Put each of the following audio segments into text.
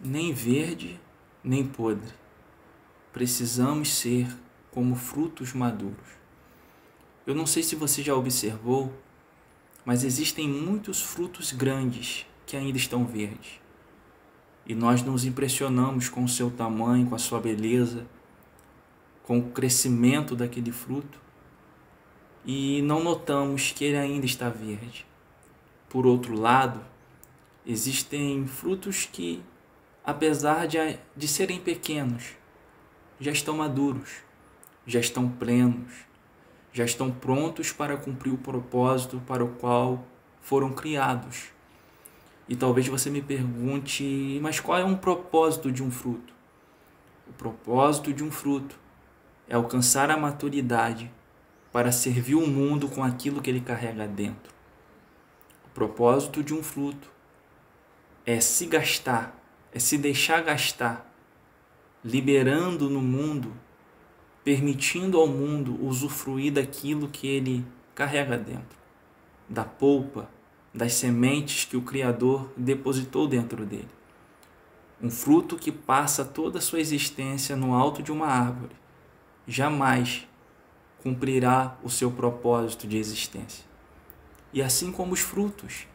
nem verde, nem podre. Precisamos ser como frutos maduros. Eu não sei se você já observou, mas existem muitos frutos grandes que ainda estão verdes. E nós nos impressionamos com o seu tamanho, com a sua beleza, com o crescimento daquele fruto, e não notamos que ele ainda está verde. Por outro lado, existem frutos que, apesar de serem pequenos, já estão maduros, já estão plenos, já estão prontos para cumprir o propósito para o qual foram criados. E talvez você me pergunte, mas qual é um propósito de um fruto? O propósito de um fruto é alcançar a maturidade para servir o mundo com aquilo que ele carrega dentro. O propósito de um fruto é se gastar, é se deixar gastar, liberando no mundo, permitindo ao mundo usufruir daquilo que ele carrega dentro, da polpa, das sementes que o Criador depositou dentro dele. Um fruto que passa toda a sua existência no alto de uma árvore, jamais cumprirá o seu propósito de existência. E assim como os frutos,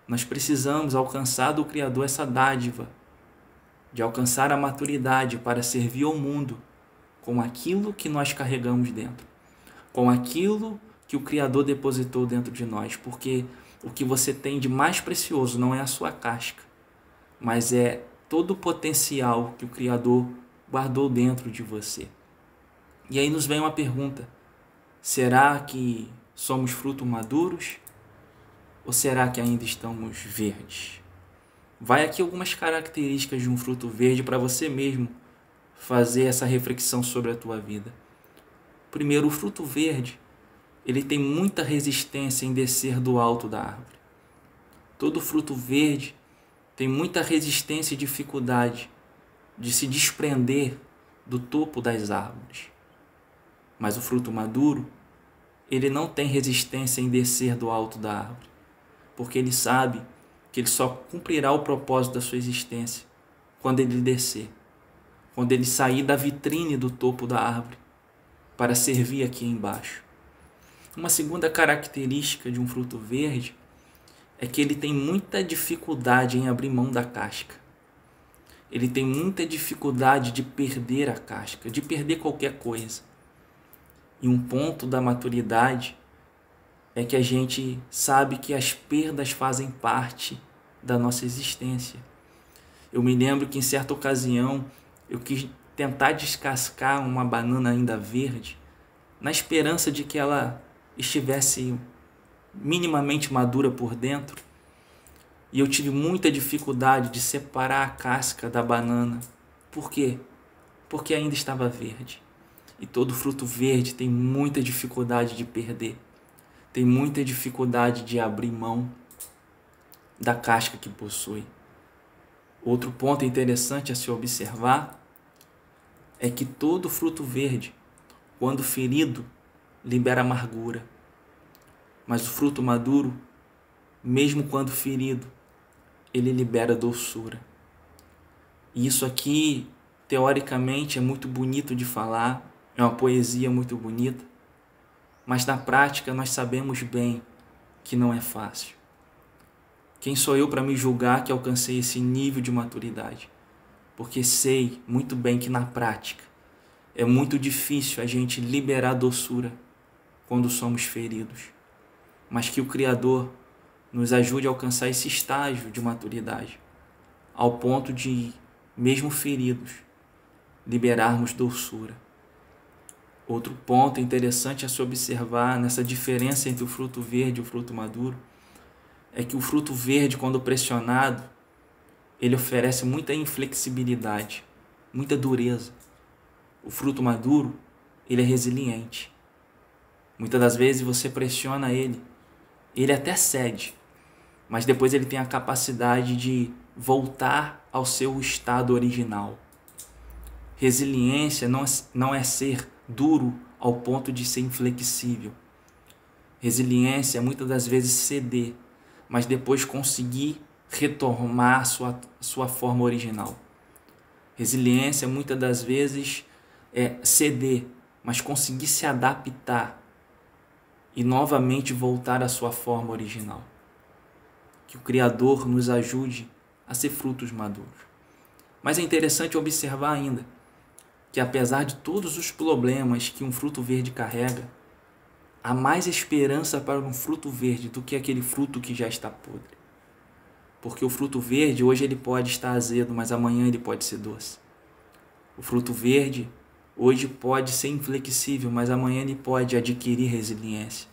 nós precisamos alcançar do Criador essa dádiva de alcançar a maturidade para servir ao mundo com aquilo que nós carregamos dentro, com aquilo que o Criador depositou dentro de nós, porque o que você tem de mais precioso não é a sua casca, mas é todo o potencial que o Criador guardou dentro de você. E aí nos vem uma pergunta: será que somos frutos maduros ou será que ainda estamos verdes? Vai aqui algumas características de um fruto verde para você mesmo fazer essa reflexão sobre a tua vida. Primeiro, o fruto verde, ele tem muita resistência em descer do alto da árvore. Todo fruto verde tem muita resistência e dificuldade de se desprender do topo das árvores. Mas o fruto maduro, ele não tem resistência em descer do alto da árvore, porque ele sabe que ele só cumprirá o propósito da sua existência quando ele descer, quando ele sair da vitrine do topo da árvore para servir aqui embaixo. Uma segunda característica de um fruto verde é que ele tem muita dificuldade em abrir mão da casca. Ele tem muita dificuldade de perder a casca, de perder qualquer coisa. E um ponto da maturidade é que a gente sabe que as perdas fazem parte da nossa existência. Eu me lembro que em certa ocasião eu quis tentar descascar uma banana ainda verde, na esperança de que ela estivesse minimamente madura por dentro, e eu tive muita dificuldade de separar a casca da banana. Por quê? Porque ainda estava verde. E todo fruto verde tem muita dificuldade de perder, tem muita dificuldade de abrir mão da casca que possui. Outro ponto interessante a se observar é que todo fruto verde, quando ferido, libera amargura. Mas o fruto maduro, mesmo quando ferido, ele libera doçura. E isso aqui, teoricamente, é muito bonito de falar, é uma poesia muito bonita, mas na prática nós sabemos bem que não é fácil. Quem sou eu para me julgar que alcancei esse nível de maturidade? Porque sei muito bem que na prática é muito difícil a gente liberar doçura quando somos feridos, mas que o Criador nos ajude a alcançar esse estágio de maturidade, ao ponto de, mesmo feridos, liberarmos doçura. Outro ponto interessante a se observar nessa diferença entre o fruto verde e o fruto maduro é que o fruto verde, quando pressionado, ele oferece muita inflexibilidade, muita dureza. O fruto maduro, ele é resiliente. Muitas das vezes você pressiona ele até cede, mas depois ele tem a capacidade de voltar ao seu estado original. Resiliência não é ser duro ao ponto de ser inflexível. Resiliência é muitas das vezes ceder, mas depois conseguir retomar sua forma original. Resiliência muitas das vezes é ceder, mas conseguir se adaptar e novamente voltar à sua forma original. Que o Criador nos ajude a ser frutos maduros. Mas é interessante observar ainda que, apesar de todos os problemas que um fruto verde carrega, há mais esperança para um fruto verde do que aquele fruto que já está podre. Porque o fruto verde, hoje ele pode estar azedo, mas amanhã ele pode ser doce. O fruto verde, hoje pode ser inflexível, mas amanhã ele pode adquirir resiliência.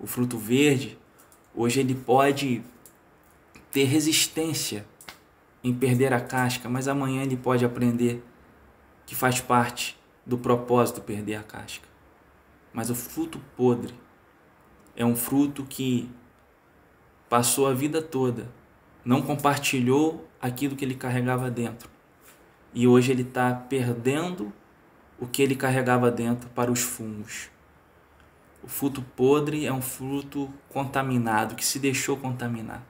O fruto verde, hoje ele pode ter resistência em perder a casca, mas amanhã ele pode aprender que faz parte do propósito perder a casca. Mas o fruto podre é um fruto que passou a vida toda, não compartilhou aquilo que ele carregava dentro. E hoje ele está perdendo o que ele carregava dentro para os fungos. O fruto podre é um fruto contaminado, que se deixou contaminar.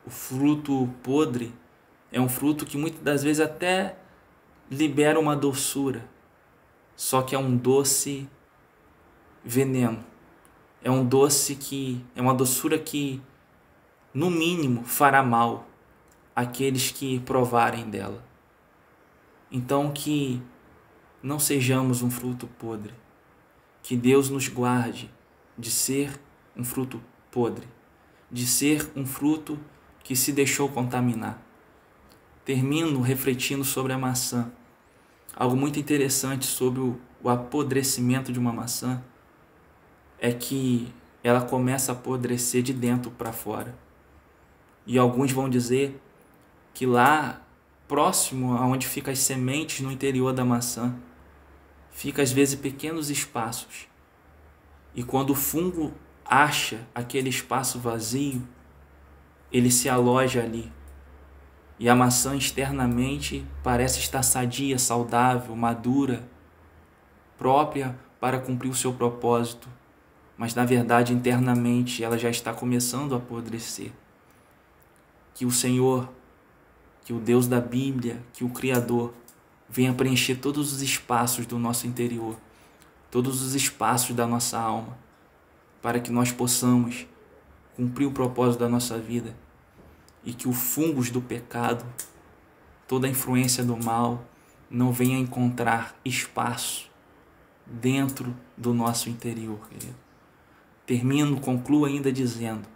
O fruto podre é um fruto que muitas das vezes até libera uma doçura, só que é um doce veneno. É um doce que é uma doçura que, no mínimo, fará mal àqueles que provarem dela. Então, que não sejamos um fruto podre. Que Deus nos guarde de ser um fruto podre, de ser um fruto que se deixou contaminar. Termino refletindo sobre a maçã. Algo muito interessante sobre o apodrecimento de uma maçã é que ela começa a apodrecer de dentro para fora. E alguns vão dizer que lá, próximo aonde ficam as sementes no interior da maçã, fica às vezes pequenos espaços. E quando o fungo acha aquele espaço vazio, ele se aloja ali. E a maçã externamente parece estar sadia, saudável, madura, própria para cumprir o seu propósito. Mas na verdade, internamente, ela já está começando a apodrecer. Que o Senhor, que o Deus da Bíblia, que o Criador, venha preencher todos os espaços do nosso interior, todos os espaços da nossa alma, para que nós possamos cumprir o propósito da nossa vida e que o fungos do pecado, toda a influência do mal, não venha encontrar espaço dentro do nosso interior, querido. Concluo ainda dizendo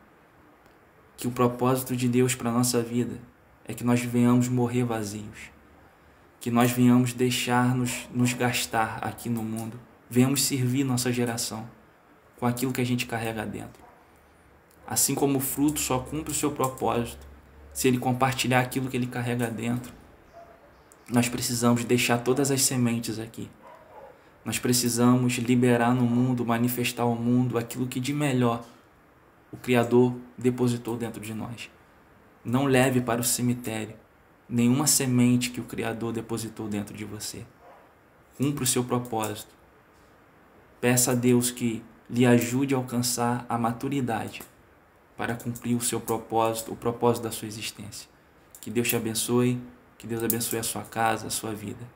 que o propósito de Deus para a nossa vida é que nós venhamos morrer vazios, que nós venhamos deixar-nos nos gastar aqui no mundo, venhamos servir nossa geração com aquilo que a gente carrega dentro. Assim como o fruto só cumpre o seu propósito se ele compartilhar aquilo que ele carrega dentro, nós precisamos deixar todas as sementes aqui. Nós precisamos liberar no mundo, manifestar ao mundo aquilo que de melhor o Criador depositou dentro de nós. Não leve para o cemitério nenhuma semente que o Criador depositou dentro de você. Cumpra o seu propósito. Peça a Deus que lhe ajude a alcançar a maturidade para cumprir o seu propósito, o propósito da sua existência. Que Deus te abençoe, que Deus abençoe a sua casa, a sua vida.